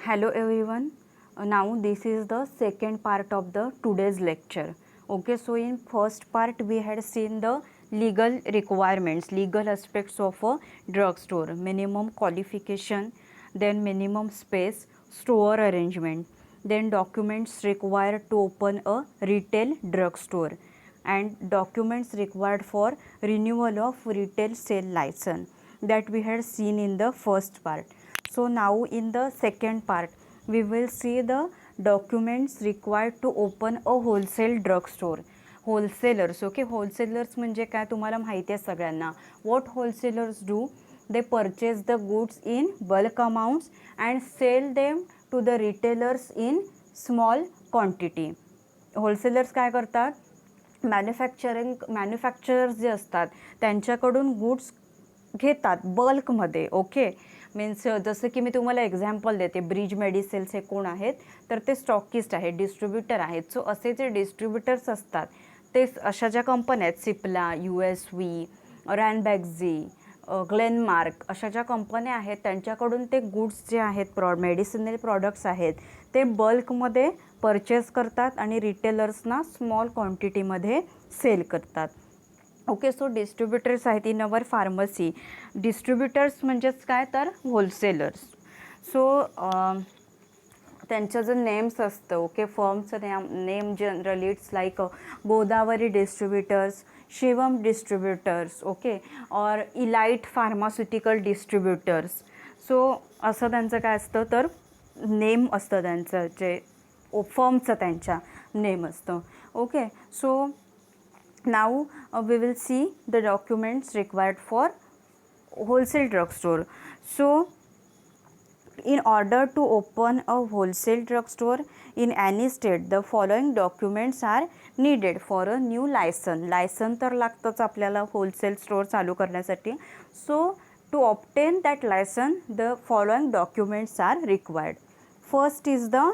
Hello everyone. Now this is the second part of the today's lecture. Okay, so in first part we had seen the legal requirements, legal aspects of a drugstore, minimum qualification, then minimum space, store arrangement, then documents required to open a retail drugstore, and documents required for renewal of retail sale license, that we had seen in the first part. So now in the second part we will see the documents required to open a wholesale drugstore. Wholesalers, okay, wholesalers म्हणजे काय तुम्हाला माहिती आहे सगळ्यांना. What wholesalers do, they purchase the goods in bulk amounts and sell them to the retailers in small quantity. Wholesalers काय करतात, manufacturers जे असतात त्यांच्याकडून गुड्स घेतात बल्कमध्ये. ओके, मीन्स जसं की मी तुम्हाला एक्झाम्पल देते, ब्रिज मेडिसेल्स हे कोण आहेत, तर ते स्टॉकिस्ट आहेत, डिस्ट्रीब्युटर आहेत. सो असे जे डिस्ट्रीब्युटर्स असतात ते अशा ज्या कंपन्या आहेत, सिप्ला, USV, रॅनबॅक्झी, ग्लेनमार्क, अशा ज्या कंपन्या आहेत त्यांच्याकडून ते गुड्स जे आहेत, मेडिसिनल प्रॉडक्ट्स आहेत, ते बल्कमध्ये परचेस करतात आणि रिटेलर्सना स्मॉल क्वांटिटीमध्ये सेल करतात. ओके, सो डिस्ट्रीब्युटर्स आहेत इन अवर फार्मसी. डिस्ट्रीब्युटर्स म्हणजेच काय, तर होलसेलर्स. सो त्यांचं जे नेम्स असतं, ओके, फर्मचं name generally it's like Godavari distributors, Shivam distributors, okay, or elite pharmaceutical distributors. So असं त्यांचं काय असतं, तर नेम असतं त्यांचं, जे फर्मचं त्यांच्या नेम असतं. Okay, so now we will see the documents required for wholesale drugstore. So in order to open a wholesale drugstore in any state, the following documents are needed for a new license. License तर लागतंच आपल्याला wholesale store चालू करण्यासाठी. So to obtain that license, the following documents are required. First is the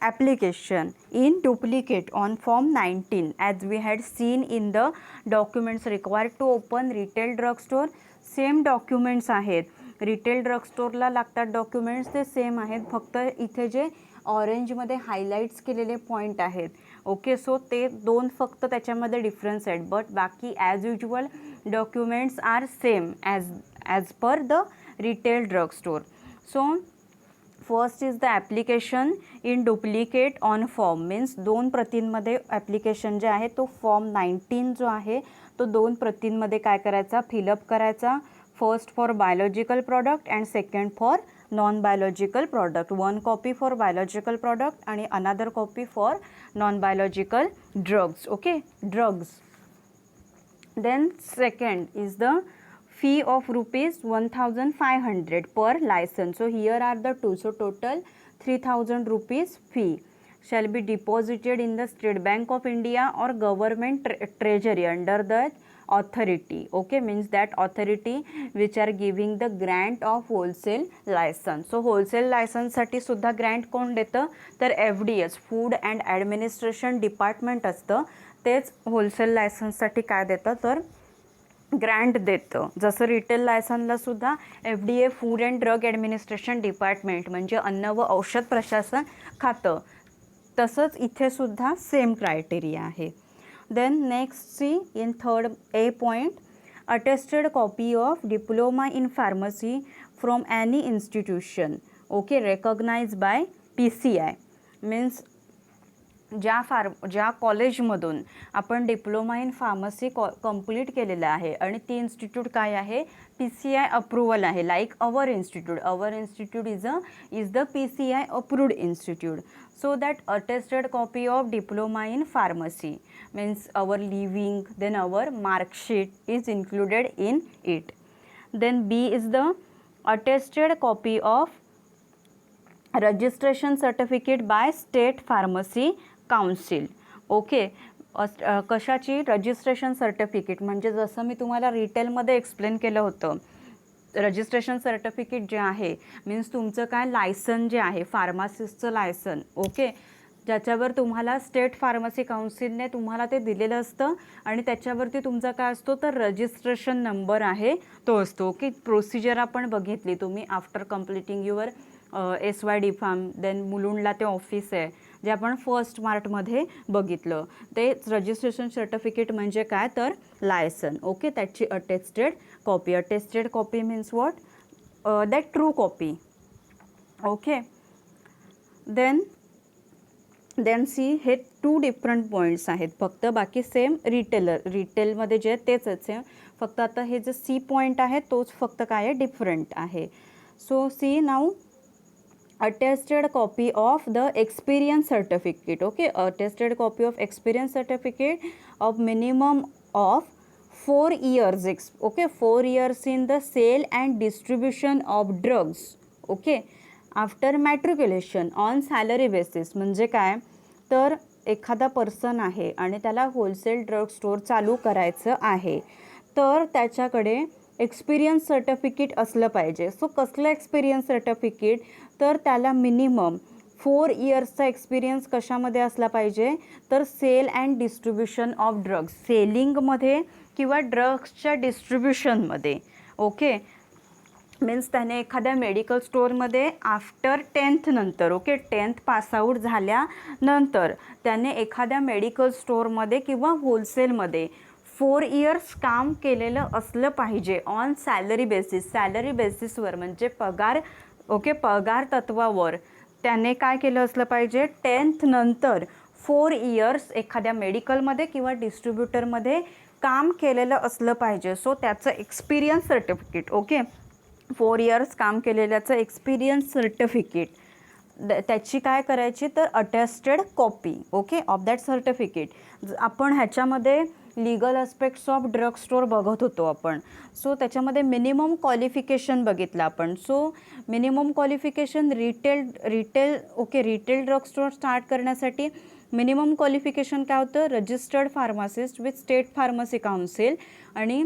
application in duplicate on form 19, as we had seen in the documents required to open retail drugstore. Same documents आहेत, retail ड्रगस्टोरला लागतात documents ते same आहेत, फक्त इथे जे ऑरेंजमध्ये highlights केलेले पॉईंट आहेत. ओके, सो ते दोन फक्त त्याच्यामध्ये डिफरन्स आहेत, बट बाकी as usual documents are same as per the retail drugstore. So first is the application in duplicate on form, means दोन प्रतींमध्ये ॲप्लिकेशन जे आहे तो फॉर्म 19 जो आहे तो दोन प्रतींमध्ये काय करायचा, फिलअप करायचा. First for biological product and second for non biological product. One copy for biological product आणि another copy for non biological drugs. Okay, drugs. Then second is the fee of rupees 1500 per license. So here are the two. So total 3000 rupees fee shall be deposited in the State Bank of India or government treasury under the authority. Okay, means that authority which are giving the grant of wholesale license. So wholesale license साठी सुद्धा grant कोण देतं, तर FDS, food and administration department असतं, तेच wholesale लायसन्ससाठी काय देतं, तर ग्रँट देतं. जसं रिटेल लायसन्सला सुद्धा FDA, food and drug administration department म्हणजे अन्न व औषध प्रशासन खातं, तसंच इथे सुद्धा सेम क्रायटेरिया आहे. Then next C in third A point, attested copy of diploma in pharmacy from any institution. Okay, recognise by PCI. Means ज्या कॉलेजमधून आपण डिप्लोमा इन फार्मसी कंप्लीट केलेलं आहे आणि ती इन्स्टिट्यूट काय आहे, PCI अप्रुव्हल आहे. Like our institute is the PCI approved institute. So that attested copy of diploma in pharmacy means our leaving, then our marksheet is included in it. Then B is the attested copy of registration certificate by state pharmacy council. Okay, कशाची, registration certificate म्हणजे जसं मी तुम्हाला रिटेलमध्ये explain केलं होतं, registration certificate जे आहे means तुमचं काय लायसन जे आहे, फार्मासिस्टचं लायसन. ओके, ज्याच्यावर तुम्हाला स्टेट फार्मसी काउन्सिलने तुम्हाला ते दिलेलं असतं आणि त्याच्यावरती तुमचा काय असतो, तर रजिस्ट्रेशन नंबर आहे तो असतो. ओके, प्रोसिजर आपण बघितली तुम्ही after completing your SYD form, then मुलुंडला ते ऑफिस आहे जे आपण फर्स्ट मार्टमध्ये बघितलं. ते रजिस्ट्रेशन सर्टिफिकेट म्हणजे काय तर लायसन. ओके, त्याची attested copy. Attested copy means what, that true copy. Okay, then C हे 2 डिफरंट पॉईंट्स आहेत फक्त, बाकी सेम रिटेलमध्ये जे आहेत तेच आहेत सेम, फक्त आता हे जे सी पॉईंट आहे तोच फक्त काय आहे डिफरंट आहे. So C now attested copy of the experience certificate. Okay, attested copy of experience certificate of minimum of 4 years. Okay, 4 years in the sale and distribution of drugs. Okay, after matriculation on salary basis. म्हणजे काय तर एखादा person आहे आणि त्याला wholesale drug store चालू करायचं आहे, तर त्याच्याकडे एक्सपिरियन्स सर्टिफिकेट असलं पाहिजे. सो कसलं एक्सपिरियन्स सर्टिफिकेट, तर त्याला मिनिमम 4 इयर्सचा एक्सपिरियन्स कशामध्ये असला पाहिजे, तर sale and distribution of drugs, सेलिंगमध्ये किंवा ड्रग्सच्या डिस्ट्रीब्युशनमध्ये. ओके, मीन्स त्याने एखाद्या मेडिकल स्टोअरमध्ये आफ्टर 10th नंतर, ओके 10th पासआउट झाल्यानंतर त्याने एखाद्या मेडिकल स्टोअरमध्ये किंवा होलसेलमध्ये 4 इयर्स काम केलेलं असलं पाहिजे ऑन सॅलरी बेसिस. सॅलरी बेसिसवर म्हणजे पगार, ओके पगार तत्वावर त्याने काय केलं असलं पाहिजे, 10th नंतर 4 इयर्स एखाद्या मेडिकलमध्ये किंवा डिस्ट्रीब्युटरमध्ये काम केलेलं असलं पाहिजे. सो त्याचं एक्सपिरियन्स सर्टिफिकेट, ओके 4 इयर्स काम केलेल्याचं एक्सपिरियन्स सर्टिफिकेट, त्याची काय करायची तर attested copy, okay of that certificate. आपण ह्याच्यामध्ये legal aspects of drug store बघत होतो आपण. सो त्याच्यामध्ये मिनिमम क्वालिफिकेशन बघितलं आपण. So minimum qualification retail okay retail drug store start करण्यासाठी मिनिमम क्वालिफिकेशन काय होतं, registered pharmacist with state pharmacy council, आणि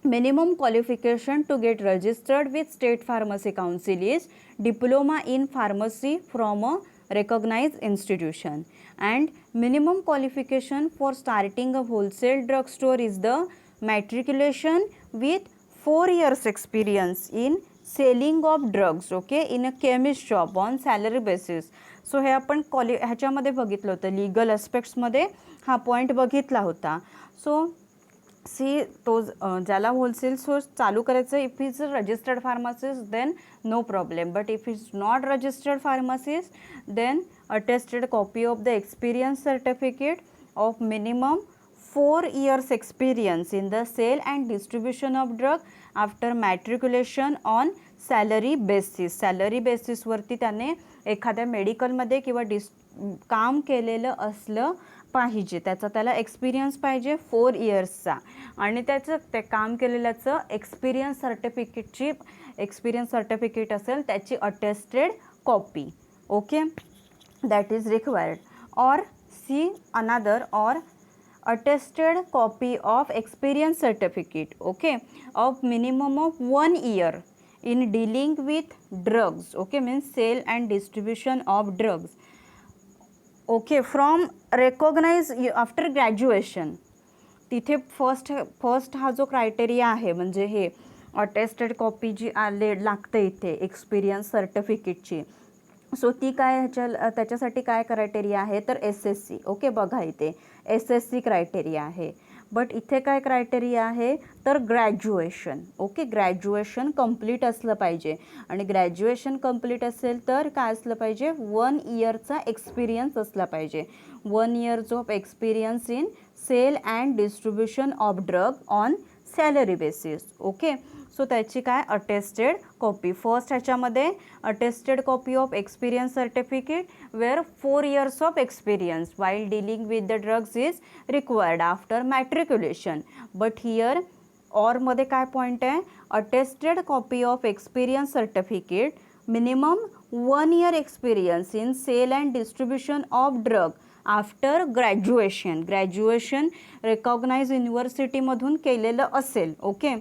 minimum qualification to get registered with state pharmacy council is diploma in pharmacy from a recognized institution, and minimum qualification for starting a wholesale drug store is the matriculation with 4 years experience in selling of drugs, okay in a chemist shop on salary basis. So हे आपण ह्याच्यामध्ये बघितलं होतं, legal ॲस्पेक्ट्समध्ये हा point बघितला होता. So C तो ज्याला होलसेल स्टोअर चालू करायचं, if is a registered pharmacist then no problem, but if is not registered pharmacist then attested copy of the experience certificate of minimum 4 years experience in the sale and distribution of drug after matriculation on salary basis. Salary बेसिसवरती त्याने एखाद्या मेडिकलमध्ये किंवा काम केलेलं असलं पाहिजे, त्याचा त्याला एक्सपिरियन्स पाहिजे 4 इयर्सचा, आणि त्याचं ते काम केलेल्याचं एक्सपिरियन्स सर्टिफिकेट असेल त्याची attested copy, okay that is required. Or see another, or attested copy of experience certificate, okay of minimum of 1 year in dealing with drugs, okay means sale and distribution of drugs, okay from recognize after graduation. तिथे first हा जो criteria आहे म्हणजे हे attested copy जी लागते इथे experience सर्टिफिकेटची, so ती काय त्याच्यासाठी काय क्रायटेरिया आहे तर SSC, ओके बघा इथे SSC क्रायटेरिया आहे. बट इथे काय क्रायटेरिया आहे तर ग्रॅज्युएशन, ओके ग्रॅज्युएशन कंप्लीट असलं पाहिजे, आणि ग्रॅज्युएशन कंप्लीट असेल तर काय असलं पाहिजे 1 इयरचा एक्सपिरियन्स असला पाहिजे. 1 years of experience in sale and distribution of drug on salary basis, okay so त्याची काय अटेस्टेड कॉपी. फर्स्ट ह्याच्यामध्ये attested copy of experience certificate where 4 years of experience while dealing with the drugs is required after matriculation. But here ऑरमध्ये काय point आहे, attested copy of experience certificate minimum 1 year experience in sale and distribution of drug after graduation. Graduation recognise युनिव्हर्सिटीमधून केलेलं असेल, okay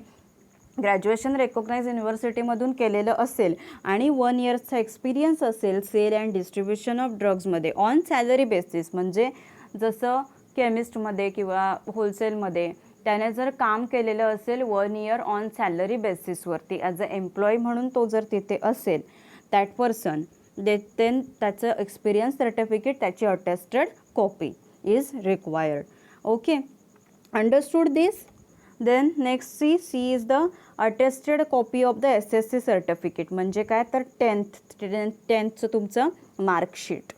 graduation recognise युनिव्हर्सिटीमधून केलेलं असेल आणि 1 इयर्सचा एक्सपिरियन्स असेल सेल अँड डिस्ट्रीब्युशन ऑफ ड्रग्समध्ये ऑन सॅलरी बेसिस, म्हणजे जसं केमिस्टमध्ये किंवा होलसेलमध्ये त्याने जर काम केलेलं असेल 1 इयर ऑन सॅलरी बेसिसवरती ॲज अ एम्प्लॉई म्हणून तो जर तिथे असेल दॅट पर्सन, देन त्याचं एक्सपिरियन्स सर्टिफिकेट, त्याची attested copy is required. Okay, understood this. Then next C is the attested copy of the SSC certificate. म्हणजे काय तर टेन्थचं तुमचं मार्कशीट,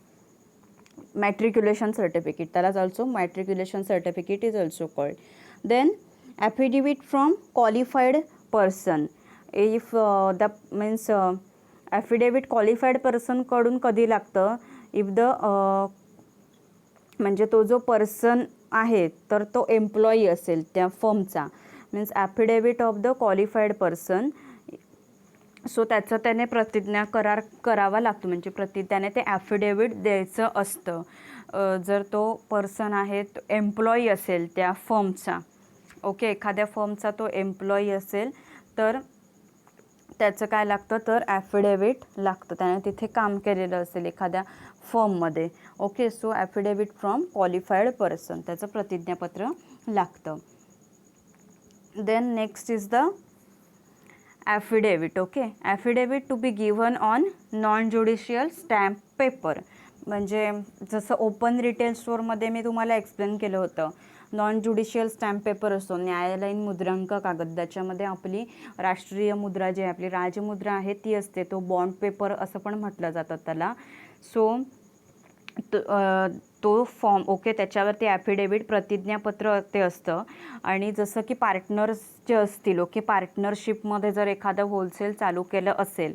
मॅट्रिक्युलेशन सर्टिफिकेट, त्यालाच also matriculation certificate is also called. Then affidavit from qualified person. If the means affidavit qualified पर्सनकडून कधी लागतं, if the म्हणजे तो जो पर्सन आहे तर तो एम्प्लॉई असेल त्या फर्मचा, means affidavit of the qualified person. So त्याचं त्याने प्रतिज्ञा करार करावा लागतो, म्हणजे त्याने ते ॲफिडेविट द्यायचं असतं. जर तो पर्सन आहे तो एम्प्लॉई असेल त्या फर्मचा, ओके, एखाद्या फर्मचा तो एम्प्लॉई असेल तर त्याचं काय लागतं तर ॲफिडेविट लागतं. त्याने तिथे काम केलेलं असेल एखाद्या फर्ममध्ये. Okay, so affidavit from qualified person, त्याचं प्रतिज्ञापत्र लागतं. Then next is the affidavit. Okay, affidavit to be given on non judicial stamp paper. म्हणजे जसं ओपन रिटेल स्टोअरमध्ये मी तुम्हाला एक्सप्लेन केलं होतं, नॉन ज्युडिशियल स्टॅम्प पेपर असतो, न्यायालयीन मुद्रांक कागद, ज्याच्यामध्ये आपली राष्ट्रीय मुद्रा जी आहे, आपली राजमुद्रा आहे ती असते. तो बॉन्ड पेपर असं पण म्हटलं जातं त्याला. सो तो फॉर्म, ओके, त्याच्यावरती ॲफिडेविट प्रतिज्ञापत्र ते असतं. आणि जसं की पार्टनर्स जे असतील, ओके, पार्टनरशिपमध्ये जर एखादं होलसेल चालू केलं असेल,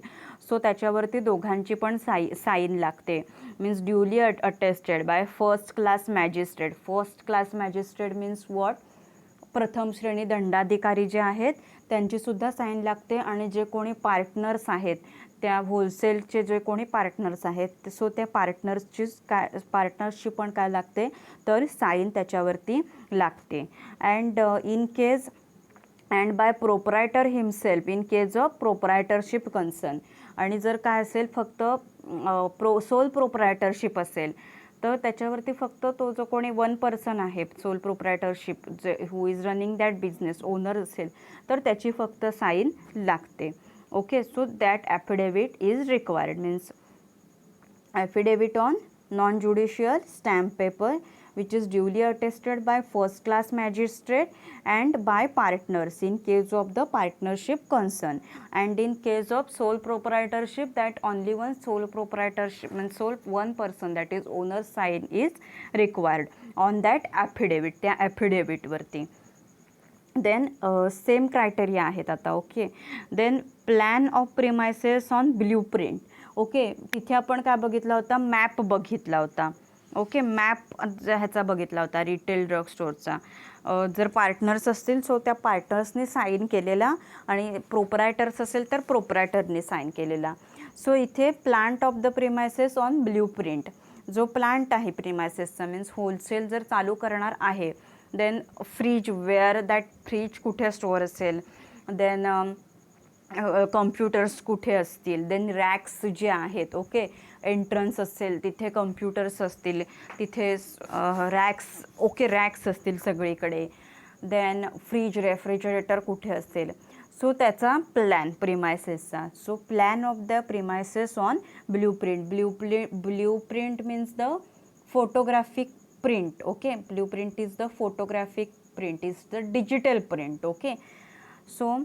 सो त्याच्यावरती दोघांची पण साईन लागते. Means duly attested by first class magistrate. First class magistrate means what, प्रथम श्रेणी दंडाधिकारी जे आहेत त्यांचीसुद्धा साईन लागते. आणि जे कोणी पार्टनर्स आहेत, त्या होलसेलचे जे कोणी पार्टनर्स आहेत, सो त्या पार्टनर्सची पण काय लागते तर साईन त्याच्यावरती लागते. And by proprietor himself in case of proprietorship concern. आणि जर काय असेल फक्त सोल प्रोप्रायटरशिप असेल तर त्याच्यावरती फक्त तो जो कोणी वन पर्सन आहे, सोल प्रोप्रायटरशिप जे who is running that business, owner असेल तर त्याची फक्त साईन लागते. Okay, so that affidavit is required. Means affidavit on non judicial stamp paper which is duly attested by first class magistrate and by partners in case of the partnership concern, and in case of sole proprietorship that only one sole proprietorship means one person, that is owner sign is required on that affidavit, त्या affidavit वरती. Then same criteria आहेत आता. Okay, then plan of premises on blueprint. Okay, तिथे आपण काय बघितला होता, map बघितला होता. ओके, मॅप ह्याचा बघितला होता रिटेल ड्रग स्टोअरचा. जर पार्टनर्स असतील सो त्या पार्टनर्सने साईन केलेला, आणि प्रोप्रायटर्स असेल तर प्रोप्रायटरने साईन केलेला. सो इथे plant of the premises on blueprint. जो प्लांट आहे प्रिमायसेसचा, मीन्स होलसेल जर चालू करणार आहे, then fridge, where that fridge कुठे स्टोअर असेल, देन कम्प्युटर्स कुठे असतील, देन रॅक्स जे आहेत, ओके, एंट्रन्स असेल तिथे कम्प्युटर्स असतील, तिथे रॅक्स, ओके, रॅक्स असतील सगळीकडे, देन फ्रीज, रेफ्रिजरेटर कुठे असेल. सो त्याचा प्लॅन प्रिमायसेसचा. So plan of the premises on blueprint. Blueprint means the photographic print. Okay, blueprint is the photographic print, is the digital print. Okay, so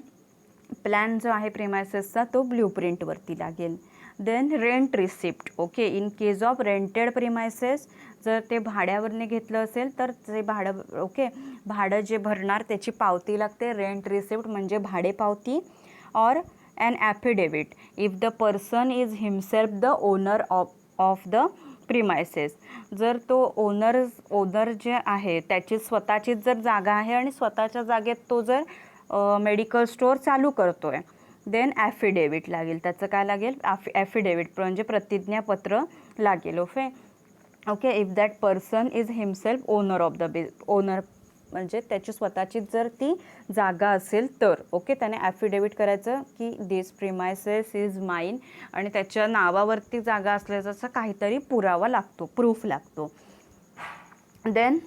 plan जो आहे प्रिमायसेसचा तो ब्ल्यूप्रिंटवरती लागेल. Then rent receipt. Okay, in case of rented premises, जर ते भाड्यावरने घेतलं असेल तर ते भाडं, ओके, भाडं जे भरणार त्याची पावती लागते, रेंट रिसिप्ट म्हणजे भाडे पावती. Or an affidavit if the person is himself the owner of the premises. जर तो ओनर जे आहे त्याची स्वतःचीच जर जागा आहे आणि स्वतःच्या जागेत तो जर मेडिकल स्टोअर चालू करतो आहे, देन ॲफिडेविट लागेल. त्याचं काय लागेल, ॲफिडेविट म्हणजे प्रतिज्ञापत्र लागेल. Okay, if that person is himself owner of the owner, म्हणजे त्याची स्वतःची जर ती जागा असेल तर, ओके, त्याने ॲफिडेविट करायचं की दिस प्रिमायसेस इज माइन, आणि त्याच्या नावावरती जागा असल्याचा काहीतरी पुरावा लागतो, प्रूफ लागतो. Then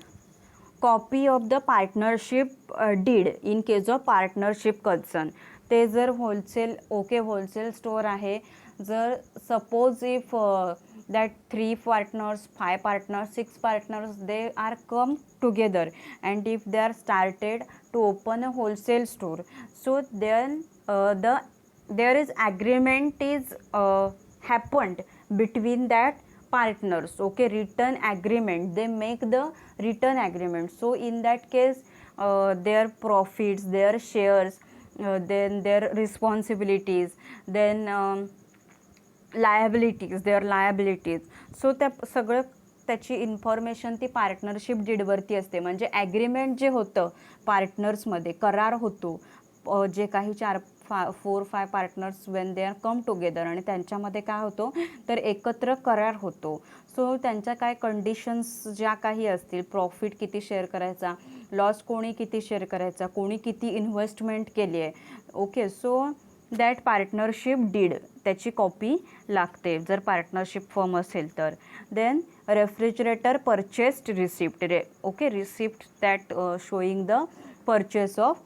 copy of the partnership deed in case of partnership concern. ते जर होलसेल, ओके, होलसेल स्टोअर आहे, जर suppose if that 3 partners, 5 partners, 6 partners, they are come together, and if they are started to open a wholesale store, so then there is agreement is happened between that partners, okay, written agreement, they make the written agreement. So in that case their profits, their shares, then their responsibilities, then liabilities, so त्या सगळं त्याची information ती partnership डीडवरती असते. म्हणजे agreement जे होतं पार्टनर्समध्ये, करार होतो, जे काही 4-5 partners when they are come together, आणि त्यांच्यामध्ये काय होतो तर एकत्र करार होतो. सो त्यांच्या काय कंडिशन्स ज्या काही असतील, प्रॉफिट किती शेअर करायचा, लॉस कोणी किती शेअर करायचा, कोणी किती इन्व्हेस्टमेंट केली आहे, okay. So that partnership deed त्याची कॉपी लागते जर पार्टनरशिप फर्म असेल तर. Then refrigerator purchased receipt, okay, receipt that showing the purchase of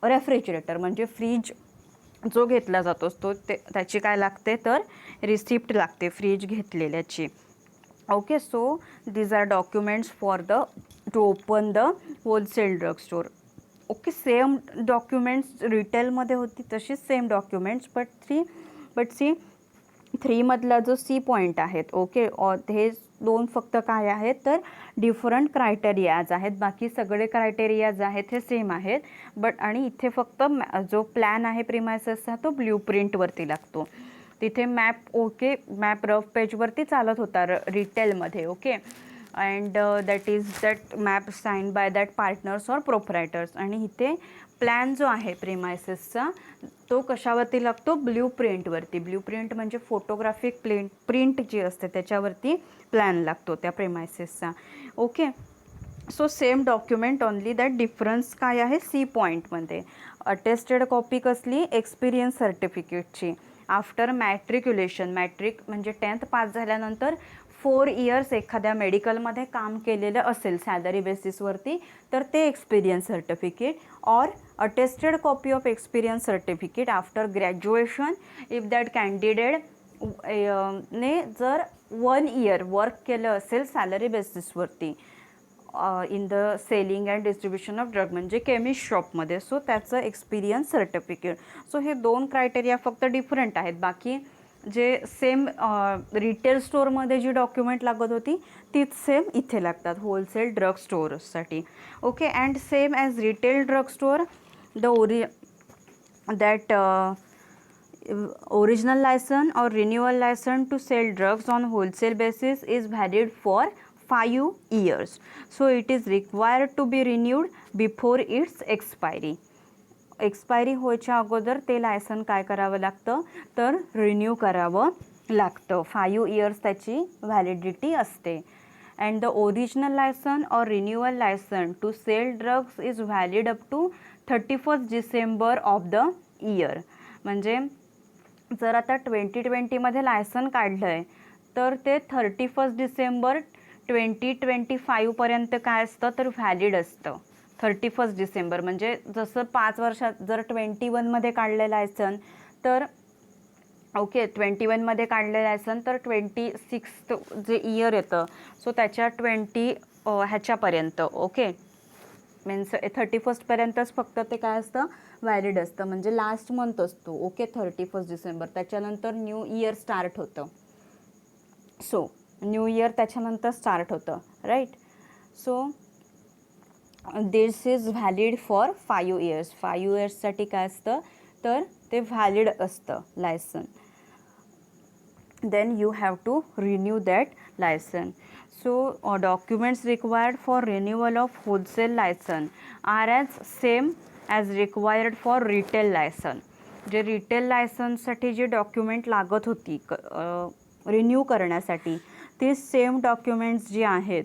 refrigerator, म्हणजे फ्रीज जो घेतला जातो तो त्याची काय लागते तर रिसिप्ट लागते फ्रीज घेतलेल्याची, okay. So these are documents for the to open the wholesale drug store, okay. Same documents रिटेलमध्ये होती तशीच सेम डॉक्युमेंट्स, बट सी 3मधला जो सी पॉईंट आहेत, ओके, हे 2 फक्त काय आहेत तर डिफरंट क्रायटेरियाज आहेत, बाकी सगळे क्रायटेरियाज आहेत हे सेम आहेत. बट आणि इथे फक्त जो प्लॅन आहे प्रिमायसेसचा तो ब्ल्यूप्रिंटवरती लागतो. तिथे मॅप, ओके, मॅप रफ पेजवरती चालत होता रिटेलमध्ये, okay. And that map sign by that partners or proprietors. आणि इथे प्लॅन जो आहे प्रिमायसेसचा तो कशावरती लागतो, ब्ल्यूप्रिंटवरती. ब्ल्यूप्रिंट म्हणजे फोटोग्राफिक प्रिंट जी असते त्याच्यावरती प्लॅन लागतो त्या प्रिमायसेसचा, okay. So same document only that difference काय आहे सी पॉईंटमध्ये. अटेस्टेड कॉपी कसली, एक्सपिरियन्स सर्टिफिकेटची. आफ्टर मॅट्रिक्युलेशन, मॅट्रिक म्हणजे 10th पास झाल्यानंतर 4 इयर्स एखाद्या मेडिकलमध्ये काम केलेलं असेल सॅलरी बेसिसवरती तर ते experience certificate. Or attested copy of experience certificate after graduation if that candidate ने जर 1 इयर वर्क केलं असेल सॅलरी बेसिसवरती in the selling and distribution of drug, म्हणजे केमिस्ट शॉपमध्ये, सो त्याचं एक्सपिरियन्स सर्टिफिकेट. सो हे 2 क्रायटेरिया फक्त डिफरंट आहेत, बाकी जे सेम रिटेल स्टोअरमध्ये जी डॉक्युमेंट लागत होती तीच सेम इथे लागतात होलसेल ड्रग स्टोअर्ससाठी, okay. And same as retail drug store the that original license or renewal license to sell drugs on wholesale basis is valid for 5 years. So it is required to be renewed before its expiry. Expiry व्हायच्या अगोदर ते licence काय करावं लागतं तर renew करावं लागतं. 5 years त्याची व्हॅलिडिटी असते. And the original licence or renewal licence to sell drugs is valid up to 31 December of the year. म्हणजे जर आता 2020मध्ये लायसन काढलं आहे तर ते 31 डिसेंबर 2025पर्यंत काय असतं तर व्हॅलिड असतं. 31 डिसेंबर म्हणजे जसं 5 वर्षात जर 21मध्ये काढलं लायसन तर ओके 21मध्ये काढलं लायसन तर 26 जे इयर येतं सो त्याच्या 20 ह्याच्यापर्यंत ओके मीन्स 31पर्यंतच फक्त ते काय असतं व्हॅलिड असतं म्हणजे लास्ट मंथ असतो ओके 31 डिसेंबर. त्याच्यानंतर न्यू इयर स्टार्ट होतं. सो न्यू इयर त्याच्यानंतर स्टार्ट होतं right. So this is valid for 5 years. 5 इयर्ससाठी काय असतं तर ते व्हॅलिड असतं licence. then you have to renew that license. So documents required for renewal of wholesale license are as same as required for retail license. जे retail लायसन्ससाठी जे document लागत होती रिन्यू करण्यासाठी ती सेम डॉक्युमेंट्स जी आहेत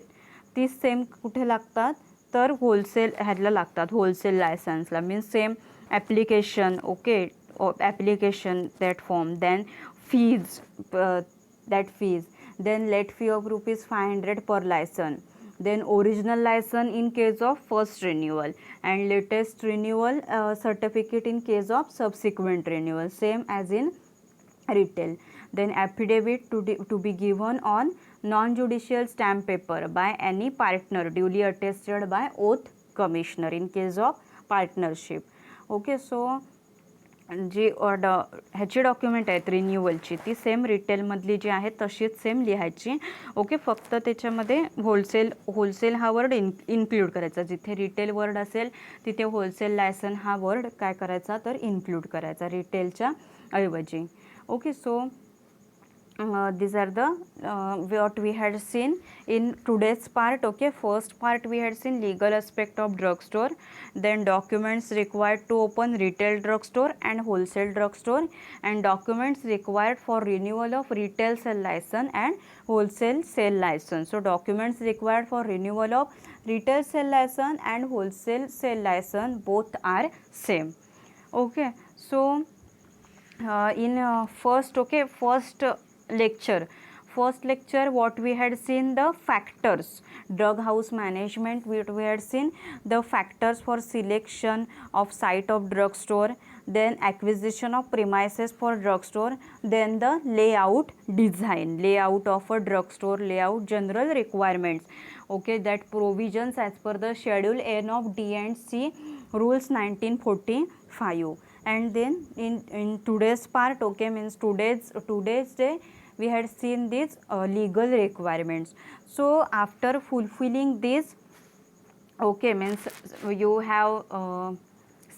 ती सेम कुठे लागतात तर होलसेल ह्याला लागतात होलसेल लायसन्सला. Means same application okay application that form then fees that fees then late fee of rupees 500 per license, then original license in case of first renewal and latest renewal certificate in case of subsequent renewal same as in retail. Then affidavit to be given on non-judicial stamp paper by any partner duly attested by oath commissioner in case of partnership. Okay, so जी ह्याची document आहेत रिन्युअलची ती same रिटेलमधली जी आहेत तशीच same लिहायची. Okay, फक्त त्याच्यामध्ये wholesale हा वर्ड इन्क्लूड करायचा. जिथे रिटेल वर्ड असेल तिथे होलसेल लायसन हा वर्ड काय करायचा तर इन्क्लूड करायचा रिटेलच्या ऐवजी. Okay, so these are the what we had seen in today's part. Okay, first part we had seen legal aspect of drugstore, then documents required to open retail drugstore and wholesale drugstore, and documents required for renewal of retail sale license and wholesale sale license. So documents required for renewal of retail sale license and wholesale sale license both are same. Okay, so in first lecture what we had seen the factors, drug house management, we had seen the factors for selection of site of drugstore, then acquisition of premises for drugstore, then the layout of a drugstore layout, general requirements. Okay, that provisions as per the schedule N of D&C rules 1945. And then in today's part, okay, means today's day we had seen these legal requirements. So after fulfilling this, okay, means you have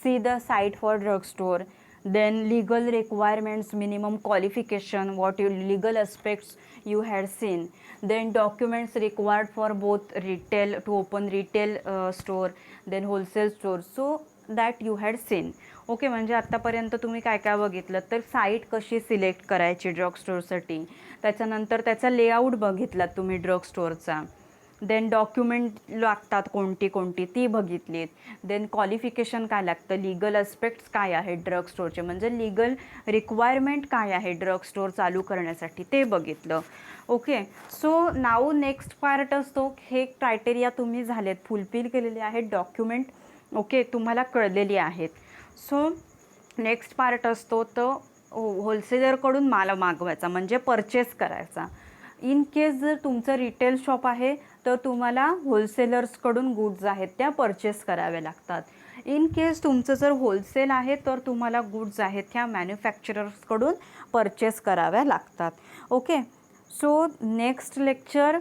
see the site for drugstore, then legal requirements, minimum qualification, what your legal aspects you had seen, then documents required for both retail to open retail store, then wholesale store, so that you had seen. Okay, म्हणजे आत्तापर्यंत तुम्ही काय काय बघितलं तर site कशी select करायची ड्रगस्टोअरसाठी, त्याच्यानंतर त्याचा लेआउट बघितलात तुम्ही ड्रगस्टोअरचा, देन डॉक्युमेंट लागतात कोणती ती बघितलीत, देन क्वालिफिकेशन काय लागतं, लिगल अस्पेक्ट्स काय आहेत ड्रगस्टोअरचे, म्हणजे लिगल रिक्वायरमेंट काय आहे ड्रगस्टोअर चालू करण्यासाठी ते बघितलं. Okay, so now next part असतो, हे क्रायटेरिया तुम्ही झालेत फुलफिल केलेले आहेत, डॉक्युमेंट ओके तुम्हाला कळलेली आहेत. सो नेक्स्ट पार्ट असतो तो होलसेलरकडून माल मागवायचा म्हणजे परचेस करायचा. इन केस जर तुमचं रिटेल शॉप आहे तर तुम्हाला होलसेलर्सकडून गुड्स आहेत त्या परचेस कराव्या लागतात. इन केस तुमचं जर होलसेल आहे तर तुम्हाला गुड्स आहेत त्या मॅन्युफॅक्चरर्सकडून परचेस कराव्या लागतात. Okay, so next lecture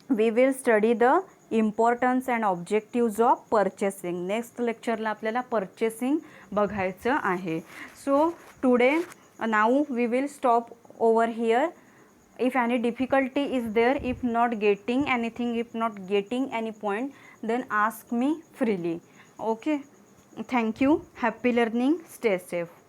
we will study the importance and objectives of purchasing. Next लेक्चरला आपल्याला परचेसिंग बघायचं आहे. So today now we will stop over here. If any difficulty is there, if not getting anything, if not getting any point, then ask me freely. Okay, thank you. Happy learning. Stay safe.